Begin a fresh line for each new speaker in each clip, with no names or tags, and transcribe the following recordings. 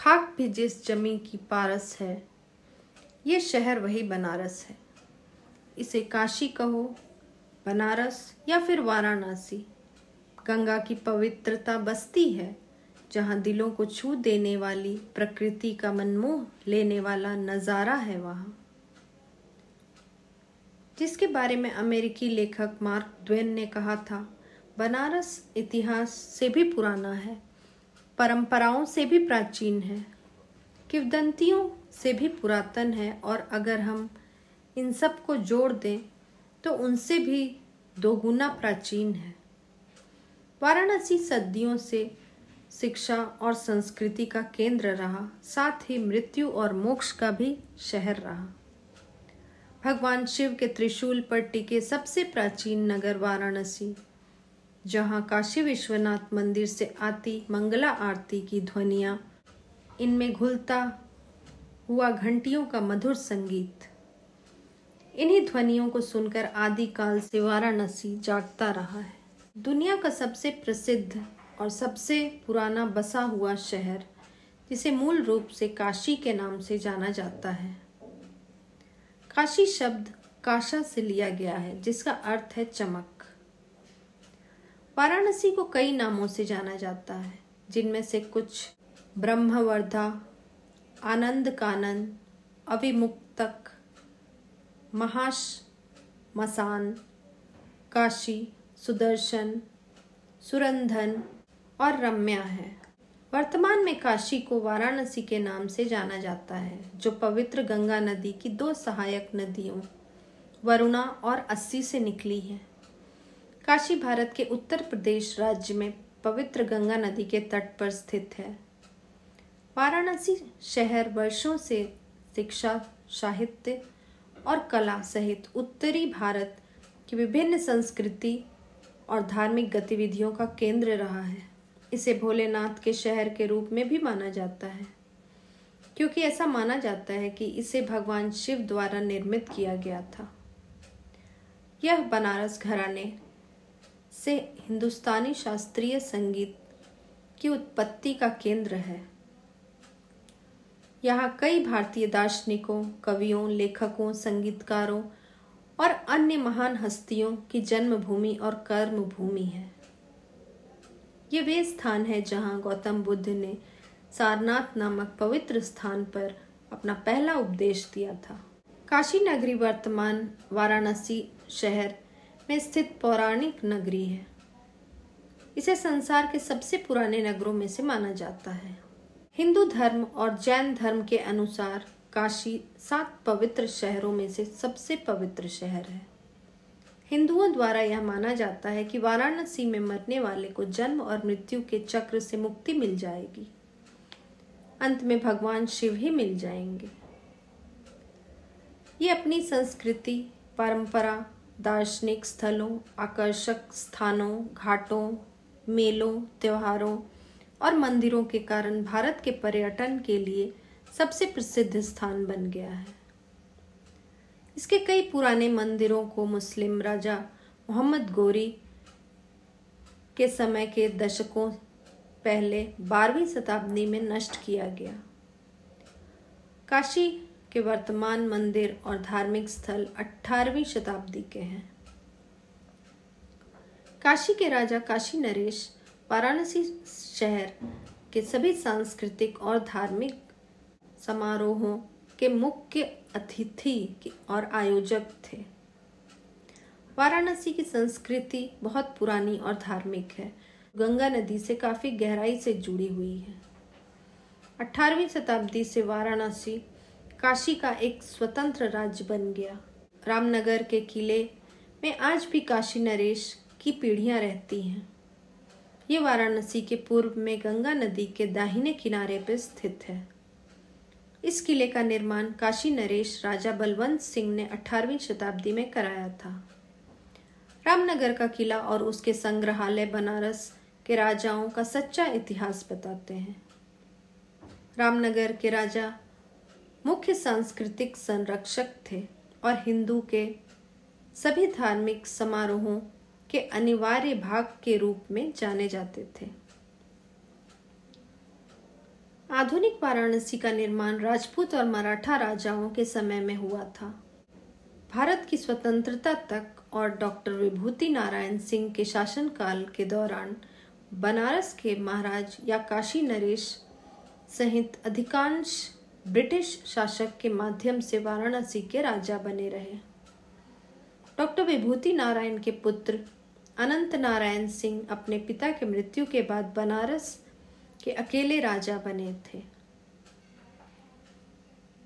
खाक भी जिस जमी की पारस है, ये शहर वही बनारस है। इसे काशी कहो, बनारस या फिर वाराणसी, गंगा की पवित्रता बसती है जहाँ दिलों को छू देने वाली, प्रकृति का मनमोह लेने वाला नज़ारा है वहाँ। जिसके बारे में अमेरिकी लेखक मार्क ट्वेन ने कहा था, बनारस इतिहास से भी पुराना है, परंपराओं से भी प्राचीन है, किंवदंतियों से भी पुरातन है, और अगर हम इन सब को जोड़ दें तो उनसे भी दोगुना प्राचीन है। वाराणसी सदियों से शिक्षा और संस्कृति का केंद्र रहा, साथ ही मृत्यु और मोक्ष का भी शहर रहा। भगवान शिव के त्रिशूल पर टिके सबसे प्राचीन नगर वाराणसी, जहाँ काशी विश्वनाथ मंदिर से आती मंगला आरती की ध्वनियाँ, इनमें घुलता हुआ घंटियों का मधुर संगीत, इन्हीं ध्वनियों को सुनकर आदिकाल से वाराणसी जागता रहा है। दुनिया का सबसे प्रसिद्ध और सबसे पुराना बसा हुआ शहर, जिसे मूल रूप से काशी के नाम से जाना जाता है। काशी शब्द काशा से लिया गया है, जिसका अर्थ है चमक। वाराणसी को कई नामों से जाना जाता है, जिनमें से कुछ ब्रह्मवर्धा, आनंद कानन, अविमुक्तक, महाश्मशान, काशी, सुदर्शन, सुरंधन और रम्या है। वर्तमान में काशी को वाराणसी के नाम से जाना जाता है, जो पवित्र गंगा नदी की दो सहायक नदियों वरुणा और अस्सी से निकली है। काशी भारत के उत्तर प्रदेश राज्य में पवित्र गंगा नदी के तट पर स्थित है। वाराणसी शहर वर्षों से शिक्षा, साहित्य और कला सहित उत्तरी भारत की विभिन्न संस्कृति और धार्मिक गतिविधियों का केंद्र रहा है। इसे भोलेनाथ के शहर के रूप में भी माना जाता है, क्योंकि ऐसा माना जाता है कि इसे भगवान शिव द्वारा निर्मित किया गया था। यह बनारस घराने से हिंदुस्तानी शास्त्रीय संगीत की उत्पत्ति का केंद्र है। यहाँ कई भारतीय दार्शनिकों, कवियों, लेखकों, संगीतकारों और अन्य महान हस्तियों की जन्मभूमि और कर्मभूमि है। ये वे स्थान है जहाँ गौतम बुद्ध ने सारनाथ नामक पवित्र स्थान पर अपना पहला उपदेश दिया था। काशी नगरी वर्तमान वाराणसी शहर में स्थित पौराणिक नगरी है। इसे संसार के सबसे पुराने नगरों में से माना जाता है। हिंदू धर्म और जैन धर्म के अनुसार काशी 7 पवित्र शहरों में से सबसे पवित्र शहर है। हिंदुओं द्वारा यह माना जाता है कि वाराणसी में मरने वाले को जन्म और मृत्यु के चक्र से मुक्ति मिल जाएगी। अंत में भगवान शिव ही मिल जाएंगे। ये अपनी संस्कृति, परंपरा, दार्शनिक स्थलों, आकर्षक स्थानों, घाटों, मेलों, त्योहारों और मंदिरों के कारण भारत के पर्यटन के लिए सबसे प्रसिद्ध स्थान बन गया है। इसके कई पुराने मंदिरों को मुस्लिम राजा मोहम्मद गोरी के समय के दशकों पहले 12वीं शताब्दी में नष्ट किया गया। काशी के वर्तमान मंदिर और धार्मिक स्थल 18वीं शताब्दी के हैं। काशी के राजा काशी नरेश वाराणसी शहर के सभी सांस्कृतिक और धार्मिक समारोहों के मुख्य अतिथि और आयोजक थे। वाराणसी की संस्कृति बहुत पुरानी और धार्मिक है, गंगा नदी से काफी गहराई से जुड़ी हुई है। 18वीं शताब्दी से वाराणसी काशी का एक स्वतंत्र राज्य बन गया। रामनगर के किले में आज भी काशी नरेश की पीढ़ियां रहती हैं। ये वाराणसी के पूर्व में गंगा नदी के दाहिने किनारे पर स्थित है। इस किले का निर्माण काशी नरेश राजा बलवंत सिंह ने 18वीं शताब्दी में कराया था। रामनगर का किला और उसके संग्रहालय बनारस के राजाओं का सच्चा इतिहास बताते हैं। रामनगर के राजा मुख्य सांस्कृतिक संरक्षक थे और हिंदू के सभी धार्मिक समारोहों के अनिवार्य भाग के रूप में जाने जाते थे। आधुनिक वाराणसी का निर्माण राजपूत और मराठा राजाओं के समय में हुआ था। भारत की स्वतंत्रता तक और डॉक्टर विभूति नारायण सिंह के शासनकाल के दौरान बनारस के महाराज या काशी नरेश सहित अधिकांश ब्रिटिश शासक के माध्यम से वाराणसी के राजा बने रहे। डॉक्टर विभूति नारायण के पुत्र अनंत नारायण सिंह अपने पिता के मृत्यु के बाद बनारस के अकेले राजा बने थे।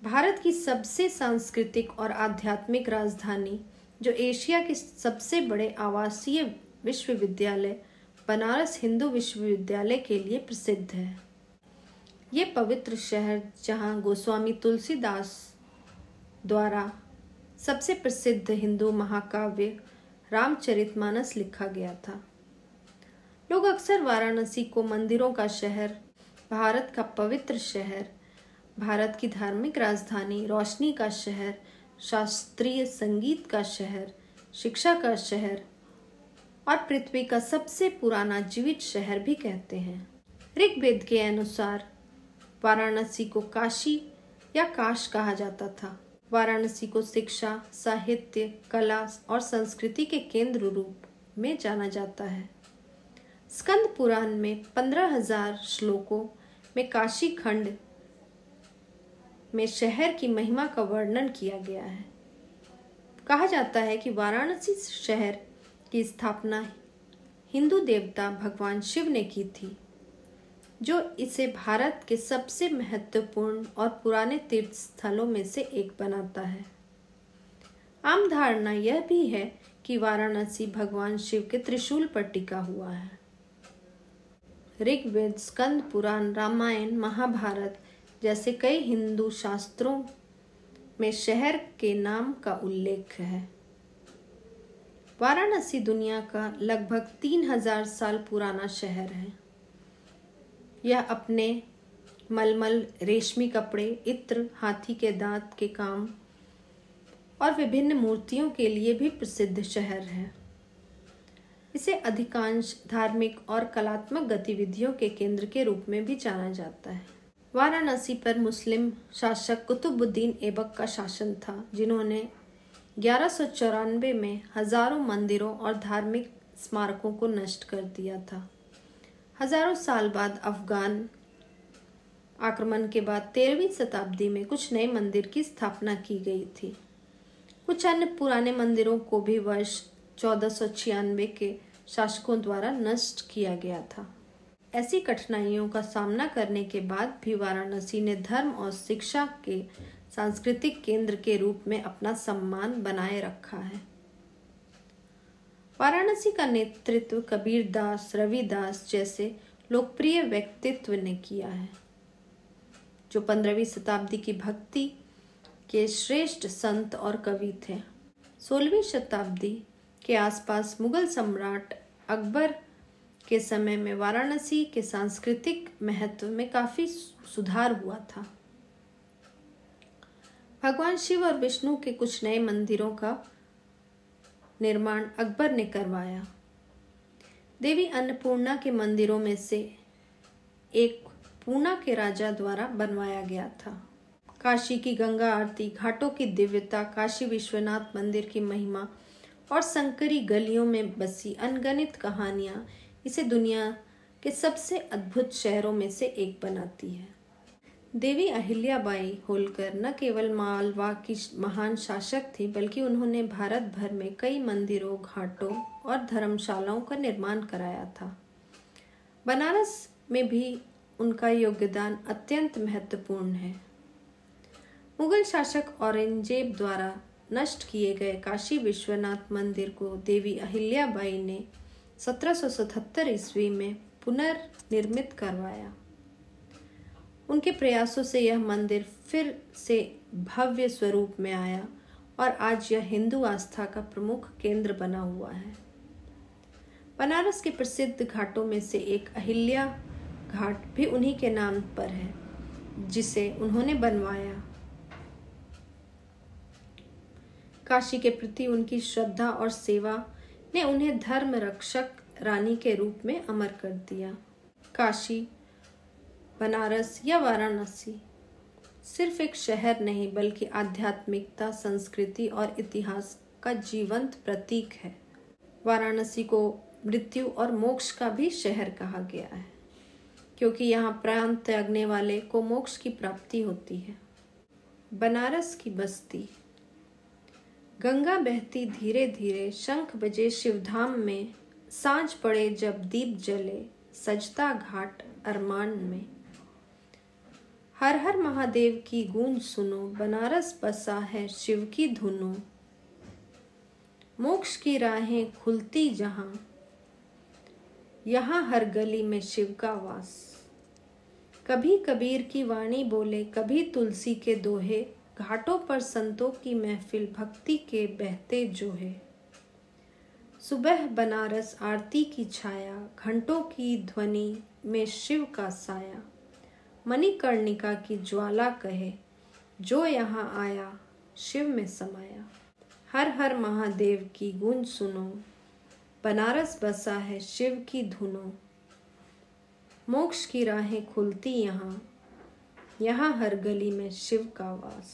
भारत की सबसे सांस्कृतिक और आध्यात्मिक राजधानी, जो एशिया के सबसे बड़े आवासीय विश्वविद्यालय बनारस हिंदू विश्वविद्यालय के लिए प्रसिद्ध है। ये पवित्र शहर, जहाँ गोस्वामी तुलसीदास द्वारा सबसे प्रसिद्ध हिंदू महाकाव्य रामचरितमानस लिखा गया था। लोग अक्सर वाराणसी को मंदिरों का शहर, भारत का पवित्र शहर, भारत की धार्मिक राजधानी, रोशनी का शहर, शास्त्रीय संगीत का शहर, शिक्षा का शहर और पृथ्वी का सबसे पुराना जीवित शहर भी कहते हैं। ऋग्वेद के अनुसार वाराणसी को काशी या काश कहा जाता था। वाराणसी को शिक्षा, साहित्य, कला और संस्कृति के केंद्र रूप में जाना जाता है। स्कंद पुराण में 15,000 श्लोकों में काशी खंड में शहर की महिमा का वर्णन किया गया है। कहा जाता है कि वाराणसी शहर की स्थापना हिंदू देवता भगवान शिव ने की थी, जो इसे भारत के सबसे महत्वपूर्ण और पुराने तीर्थ स्थलों में से एक बनाता है। आम धारणा यह भी है कि वाराणसी भगवान शिव के त्रिशूल पर टिका हुआ है। ऋग्वेद, स्कंद पुराण, रामायण, महाभारत जैसे कई हिंदू शास्त्रों में शहर के नाम का उल्लेख है। वाराणसी दुनिया का लगभग 3,000 साल पुराना शहर है। यह अपने मलमल, रेशमी कपड़े, इत्र, हाथी के दांत के काम और विभिन्न मूर्तियों के लिए भी प्रसिद्ध शहर है। इसे अधिकांश धार्मिक और कलात्मक गतिविधियों के केंद्र के रूप में भी जाना जाता है। वाराणसी पर मुस्लिम शासक कुतुबुद्दीन ऐबक का शासन था, जिन्होंने 1194 में हजारों मंदिरों और धार्मिक स्मारकों को नष्ट कर दिया था। हजारों साल बाद अफगान आक्रमण के बाद 13वीं शताब्दी में कुछ नए मंदिर की स्थापना की गई थी। कुछ अन्य पुराने मंदिरों को भी वर्ष 1496 के शासकों द्वारा नष्ट किया गया था। ऐसी कठिनाइयों का सामना करने के बाद भी वाराणसी ने धर्म और शिक्षा के सांस्कृतिक केंद्र के रूप में अपना सम्मान बनाए रखा है। वाराणसी का नेतृत्व कबीर दास, रविदास जैसे लोकप्रिय व्यक्तित्व ने किया है, जो 15वीं शताब्दी की भक्ति के श्रेष्ठ संत और कवि थे। 16वीं शताब्दी के आसपास मुगल सम्राट अकबर के समय में वाराणसी के सांस्कृतिक महत्व में काफी सुधार हुआ था। भगवान शिव और विष्णु के कुछ नए मंदिरों का निर्माण अकबर ने करवाया। देवी अन्नपूर्णा के मंदिरों में से एक पूना के राजा द्वारा बनवाया गया था। काशी की गंगा आरती, घाटों की दिव्यता, काशी विश्वनाथ मंदिर की महिमा और संकरी गलियों में बसी अनगिनत कहानियां इसे दुनिया के सबसे अद्भुत शहरों में से एक बनाती है। देवी अहिल्याबाई होलकर न केवल मालवा की महान शासक थी, बल्कि उन्होंने भारत भर में कई मंदिरों, घाटों और धर्मशालाओं का निर्माण कराया था। बनारस में भी उनका योगदान अत्यंत महत्वपूर्ण है। मुगल शासक औरंगजेब द्वारा नष्ट किए गए काशी विश्वनाथ मंदिर को देवी अहिल्याबाई ने 1777 ईस्वी में पुनर्निर्मित करवाया। उनके प्रयासों से यह मंदिर फिर से भव्य स्वरूप में आया और आज यह हिंदू आस्था का प्रमुख केंद्र बना हुआ है। बनारस के प्रसिद्ध घाटों में से एक अहिल्या घाट भी उन्हीं के नाम पर है, जिसे उन्होंने बनवाया। काशी के प्रति उनकी श्रद्धा और सेवा ने उन्हें धर्म रक्षक रानी के रूप में अमर कर दिया। काशी बनारस या वाराणसी सिर्फ एक शहर नहीं बल्कि आध्यात्मिकता, संस्कृति और इतिहास का जीवंत प्रतीक है। वाराणसी को मृत्यु और मोक्ष का भी शहर कहा गया है, क्योंकि यहाँ प्राण त्यागने वाले को मोक्ष की प्राप्ति होती है। बनारस की बस्ती। गंगा बहती धीरे धीरे, शंख बजे शिवधाम में, सांझ पड़े जब दीप जले, सजता घाट अरमान में। हर हर महादेव की गूंज सुनो, बनारस बसा है शिव की धुनों। मोक्ष की राहें खुलती जहां, यहाँ हर गली में शिव का वास। कभी कबीर की वाणी बोले, कभी तुलसी के दोहे, घाटों पर संतों की महफिल, भक्ति के बहते जोहे। सुबह बनारस आरती की छाया, घंटों की ध्वनि में शिव का साया। मणिकर्णिका की ज्वाला कहे, जो यहाँ आया शिव में समाया। हर हर महादेव की गूंज सुनो, बनारस बसा है शिव की धुनों। मोक्ष की राहें खुलती यहाँ, यहाँ हर गली में शिव का वास।